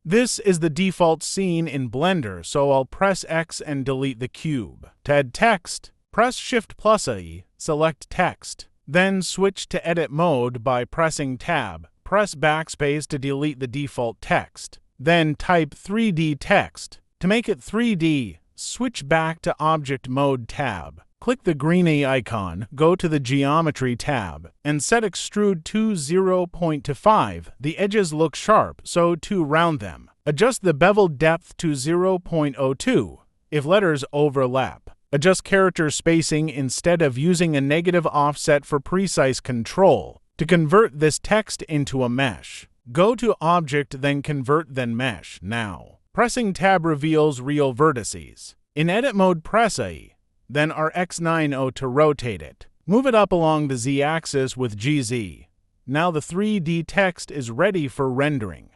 This is the default scene in Blender, so I'll press X and delete the cube. To add text, press Shift+A, select text. Then switch to edit mode by pressing Tab. Press backspace to delete the default text. Then type 3D text. To make it 3D, switch back to Object Mode tab. Click the green A icon, go to the Geometry tab, and set Extrude to 0.5 to 5. The edges look sharp, so to round them. Adjust the bevel depth to 0.02 if letters overlap. Adjust character spacing instead of using a negative offset for precise control. To convert this text into a mesh, go to Object, then Convert, then Mesh. Now, pressing Tab reveals real vertices. In edit mode, press A, then RX90 to rotate it. Move it up along the Z-axis with GZ. Now the 3D text is ready for rendering.